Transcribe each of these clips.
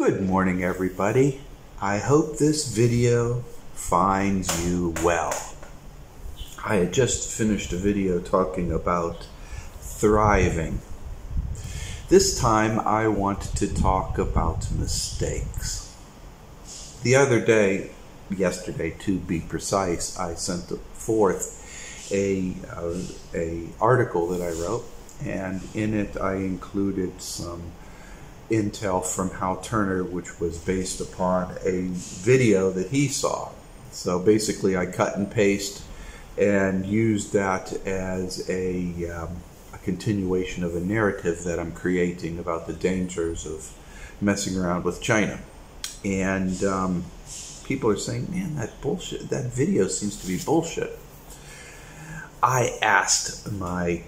Good morning, everybody. I hope this video finds you well. I had just finished a video talking about thriving. This time I want to talk about mistakes. The other day, yesterday to be precise, I sent forth a article that I wrote, and in it I included some intel from Hal Turner, which was based upon a video that he saw. So basically I cut and paste and used that as a continuation of a narrative that I'm creating about the dangers of messing around with China. And people are saying, man, that video seems to be bullshit. I asked my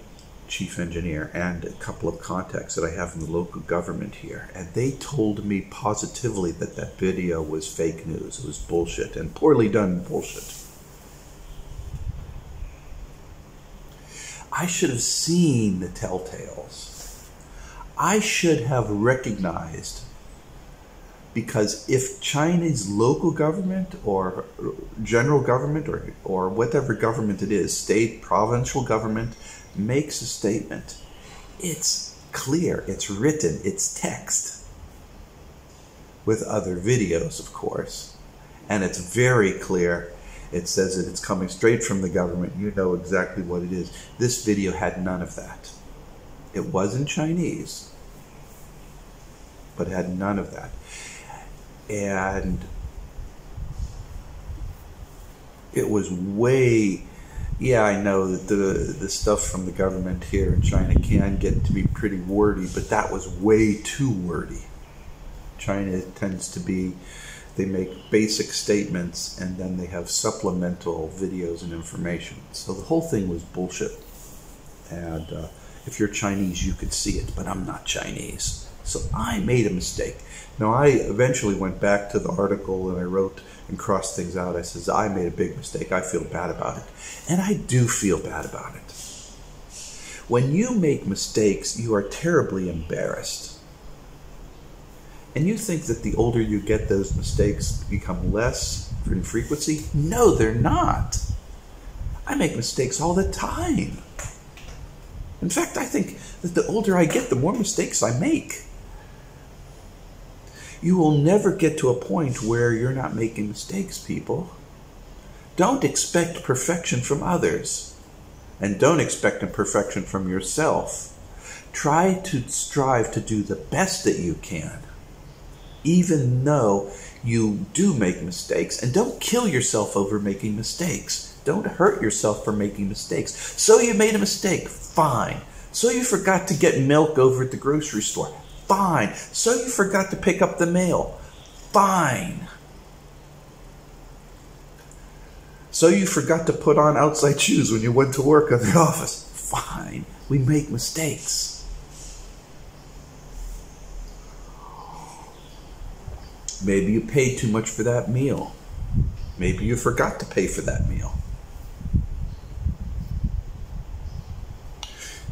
chief engineer and a couple of contacts that I have in the local government here, and they told me positively that that video was fake news. It was bullshit, and poorly done bullshit. I should have seen the telltales. I should have recognized, because if China's local government or general government or whatever government it is, state, provincial government, makes a statement, it's clear, it's written, it's text, with other videos, of course, and it's very clear. It says that it's coming straight from the government. You know exactly what it is. This video had none of that. It was in Chinese, but it had none of that. And it was way... Yeah, I know that the stuff from the government here in China can get to be pretty wordy, but that was way too wordy. China tends to be, they make basic statements and then they have supplemental videos and information. So the whole thing was bullshit. And if you're Chinese, you could see it, but I'm not Chinese. So I made a mistake. Now, I eventually went back to the article and I wrote and crossed things out. I says, I made a big mistake. I feel bad about it. And I do feel bad about it. When you make mistakes, you are terribly embarrassed. And you think that the older you get, those mistakes become less in frequency? No, they're not. I make mistakes all the time. In fact, I think that the older I get, the more mistakes I make. You will never get to a point where you're not making mistakes, people. Don't expect perfection from others. And don't expect perfection from yourself. Try to strive to do the best that you can, even though you do make mistakes. And don't kill yourself over making mistakes. Don't hurt yourself for making mistakes. So you made a mistake, fine. So you forgot to get milk over at the grocery store, fine. So you forgot to pick up the mail, fine. So you forgot to put on outside shoes when you went to work at the office, fine. We make mistakes. Maybe you paid too much for that meal. Maybe you forgot to pay for that meal.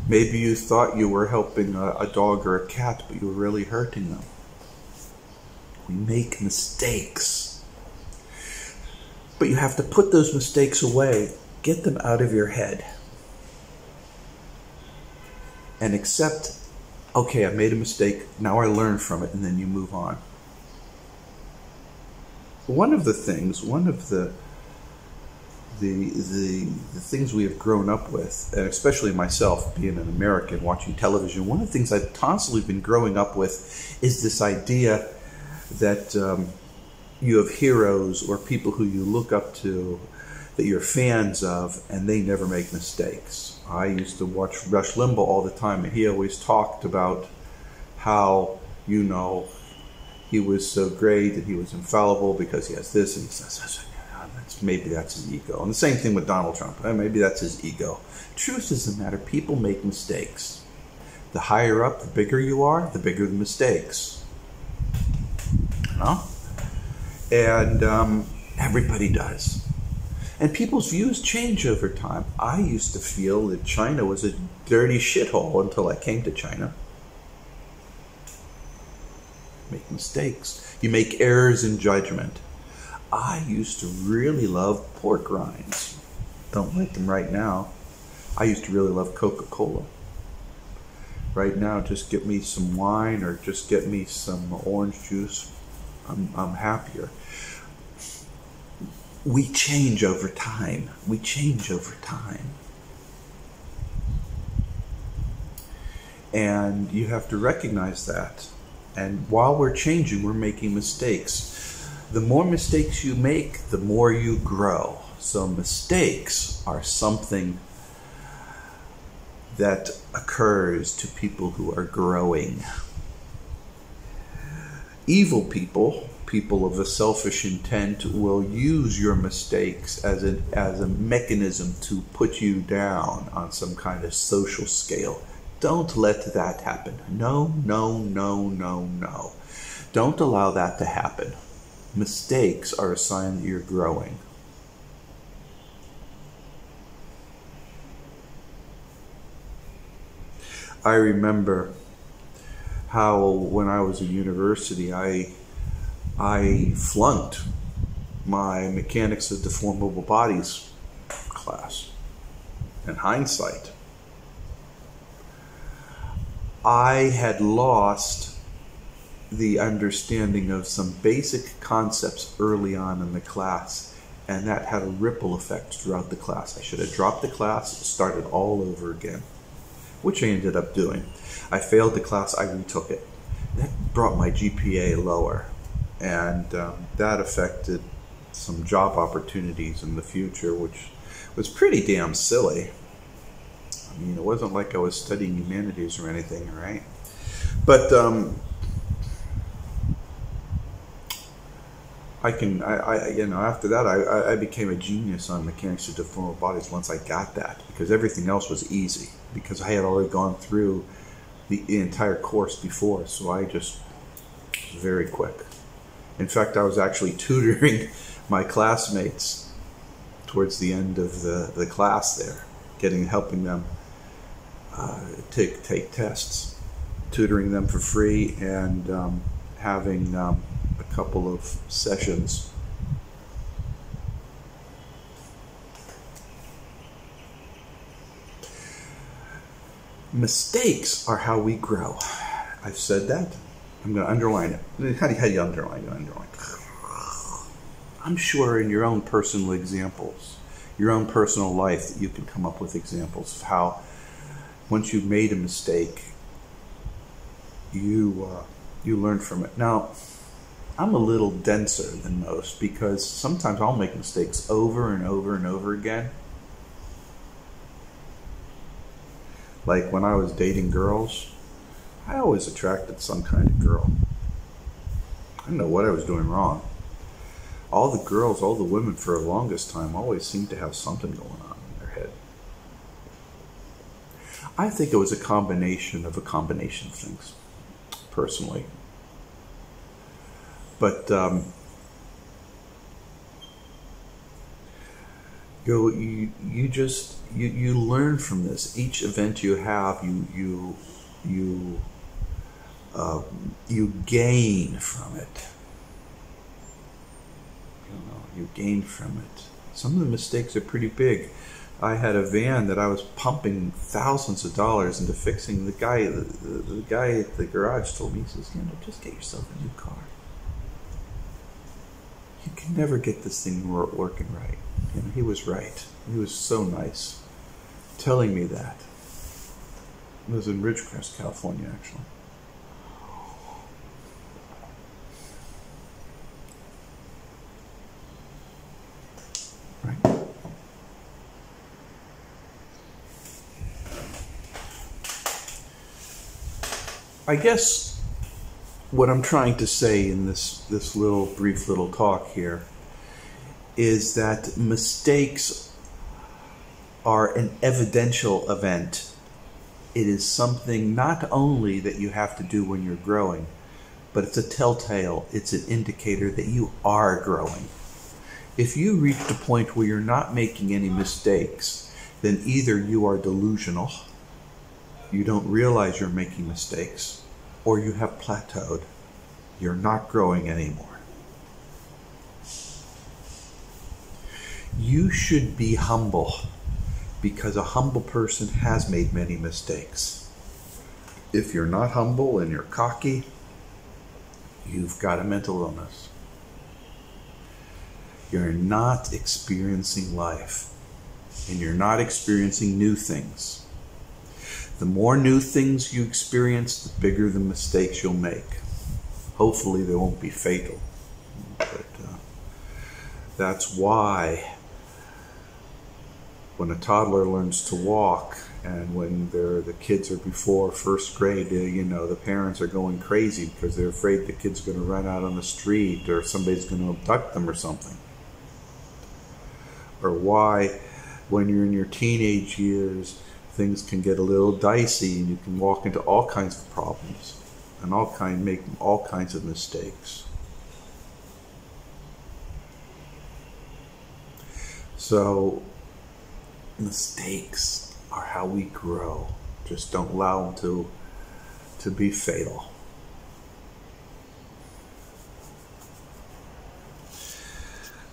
Maybe you thought you were helping a dog or a cat, but you were really hurting them. We make mistakes. But you have to put those mistakes away. Get them out of your head. And accept, okay, I made a mistake. Now I learn from it, and then you move on. One of the things we have grown up with, and especially myself being an American watching television, one of the things I've constantly been growing up with is this idea that you have heroes or people who you look up to, that you're fans of, and they never make mistakes. I used to watch Rush Limbaugh all the time, and he always talked about how, you know, he was so great and he was infallible because he has this, and he says, maybe that's his ego. And the same thing with Donald Trump. Maybe that's his ego. Truth is the matter. People make mistakes. The higher up, the bigger you are, the bigger the mistakes. You know? And everybody does. And people's views change over time. I used to feel that China was a dirty shithole until I came to China. make mistakes. You make errors in judgment. I used to really love pork rinds. Don't like them right now. I used to really love Coca-Cola. Right now, just get me some wine or just get me some orange juice. I'm happier. We change over time. We change over time. And you have to recognize that. And while we're changing, we're making mistakes. The more mistakes you make, the more you grow. So mistakes are something that occurs to people who are growing. Evil people, people of a selfish intent, will use your mistakes as a mechanism to put you down on some kind of social scale. Don't let that happen. No, no, no, no, no. Don't allow that to happen. Mistakes are a sign that you're growing. I remember how when I was at university, I flunked my Mechanics of Deformable Bodies class. In hindsight, I had lost the understanding of some basic concepts early on in the class, and that had a ripple effect throughout the class. I should have dropped the class, started all over again, which I ended up doing. I failed the class, I retook it. That brought my GPA lower, and that affected some job opportunities in the future, which was pretty damn silly. I mean, it wasn't like I was studying humanities or anything, right? But after that, I became a genius on Mechanics of Deformable Bodies once I got that, because everything else was easy, because I had already gone through the entire course before, so I just was very quick. In fact, I was actually tutoring my classmates towards the end of the class there, helping them take tests, tutoring them for free, and having a couple of sessions. Mistakes are how we grow. I've said that. I'm going to underline it. How do you underline it? I'm sure in your own personal examples, your own personal life, that you can come up with examples of how once you've made a mistake, you learn from it. Now, I'm a little denser than most, because sometimes I'll make mistakes over and over and over again. Like when I was dating girls, I always attracted some kind of girl. I don't know what I was doing wrong. All the girls, all the women for the longest time always seemed to have something going on in their head. I think it was a combination of things, personally. But you learn from this. Each event you have, you gain from it. You gain from it. Some of the mistakes are pretty big. I had a van that I was pumping thousands of dollars into fixing. The guy at the garage told me, he says, just get yourself a new car. You can never get this thing working right. He was right. He was so nice, telling me that. It was in Ridgecrest, California, actually. Right. I guess what I'm trying to say in this brief little talk here is that mistakes are an evidential event. It is something not only that you have to do when you're growing, but it's a telltale, it's an indicator that you are growing. If you reach the point where you're not making any mistakes, then either you are delusional, you don't realize you're making mistakes, or you have plateaued. you're not growing anymore. You should be humble, because a humble person has made many mistakes. If you're not humble and you're cocky, you've got a mental illness. You're not experiencing life, and you're not experiencing new things. The more new things you experience, the bigger the mistakes you'll make. Hopefully they won't be fatal. But that's why when a toddler learns to walk, and when the kids are before first grade, the parents are going crazy because they're afraid the kid's going to run out on the street or somebody's going to abduct them or something. Or why, when you're in your teenage years, things can get a little dicey and you can walk into all kinds of problems and make all kinds of mistakes. So, mistakes are how we grow. Just don't allow them to be fatal.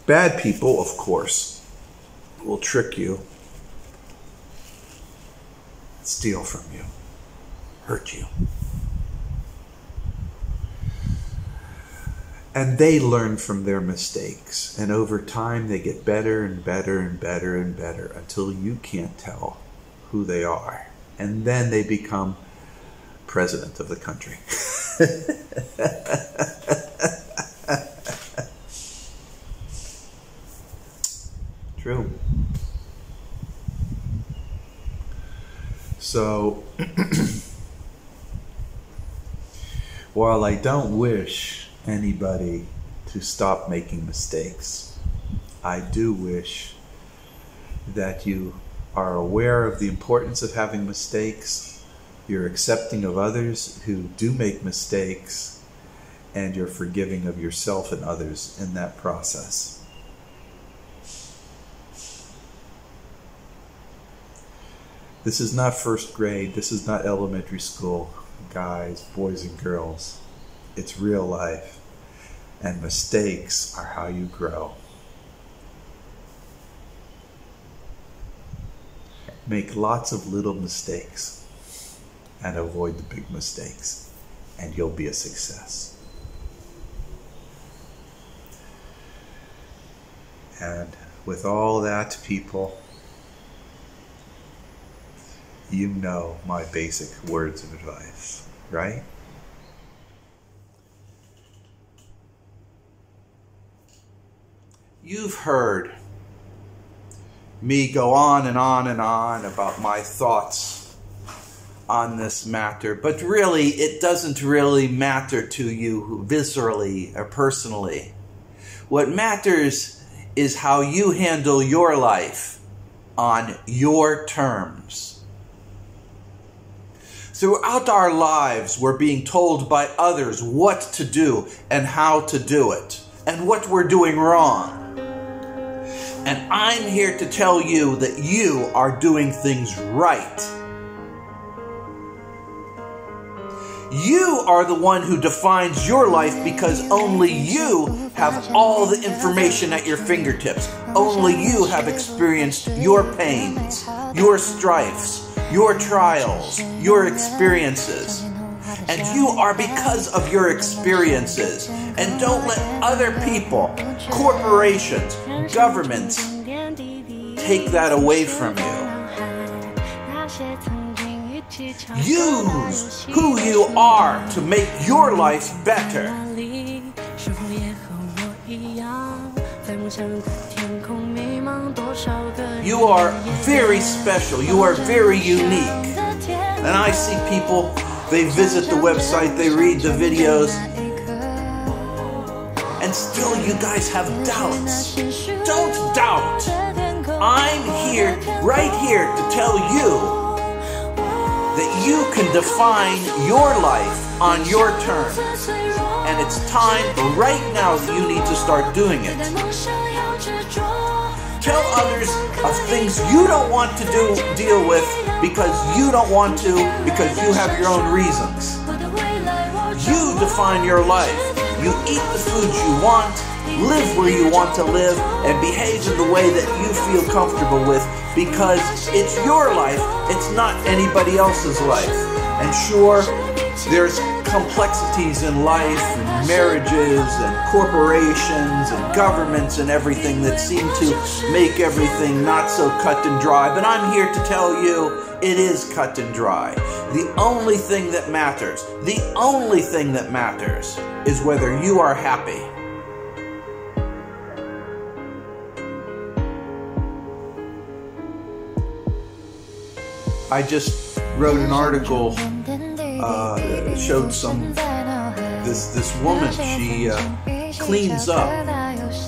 Bad people, of course, will trick you, steal from you, hurt you. And they learn from their mistakes. And over time, they get better and better and better and better until you can't tell who they are. And then they become president of the country. True. So, while I don't wish anybody to stop making mistakes, I do wish that you are aware of the importance of having mistakes, you're accepting of others who do make mistakes, and you're forgiving of yourself and others in that process. This is not first grade, this is not elementary school, guys, boys and girls. It's real life, and mistakes are how you grow. Make lots of little mistakes and avoid the big mistakes, and you'll be a success. And with all that, people, you know my basic words of advice, right? You've heard me go on and on and on about my thoughts on this matter, but really it doesn't really matter to you viscerally or personally. What matters is how you handle your life on your terms. Throughout our lives, we're being told by others what to do and how to do it, and what we're doing wrong. And I'm here to tell you that you are doing things right. You are the one who defines your life, because only you have all the information at your fingertips. Only you have experienced your pains, your strifes, your trials, your experiences. And you are because of your experiences. And don't let other people, corporations, governments take that away from you. Use who you are to make your life better. You are very special. You are very unique. And I see people, they visit the website, they read the videos, and still you guys have doubts. Don't doubt. I'm here, right here, to tell you that you can define your life on your terms. And it's time right now that you need to start doing it. Tell others of things you don't want to deal with because you don't want to, because you have your own reasons. You define your life. You eat the foods you want, live where you want to live, and behave in the way that you feel comfortable with, because it's your life, it's not anybody else's life. And sure, there's complexities in life, and marriages, and corporations, and governments, and everything that seem to make everything not so cut and dry. But I'm here to tell you, it is cut and dry. The only thing that matters, is whether you are happy. I just wrote an article, showed this woman, she cleans up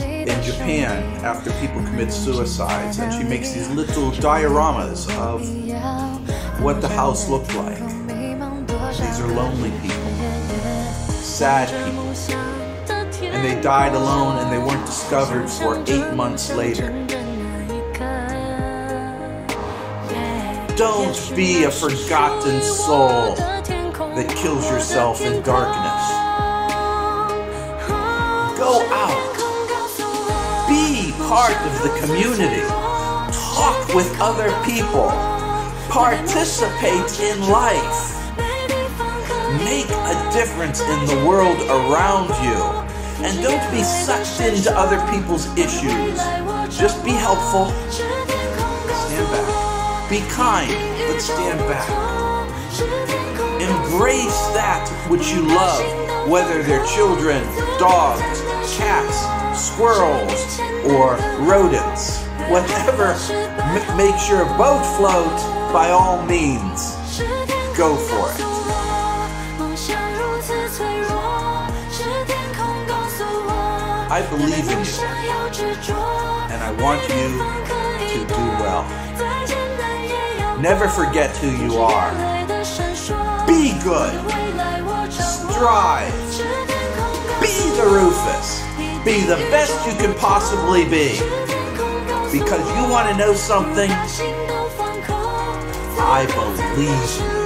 in Japan after people commit suicides, and she makes these little dioramas of what the house looked like. These are lonely people, sad people, and they died alone and they weren't discovered for 8 months later. Don't be a forgotten soul that kills yourself in darkness. Go out. Be part of the community. Talk with other people. Participate in life. Make a difference in the world around you. And don't be sucked into other people's issues. Just be helpful. Stand back. Be kind, but stand back. Embrace that which you love, whether they're children, dogs, cats, squirrels, or rodents. Whatever makes your boat float, by all means, go for it. I believe in you, and I want you to do well. Never forget who you are. Be good. Strive. Be the Rufus. Be the best you can possibly be. Because you want to know something? I believe you.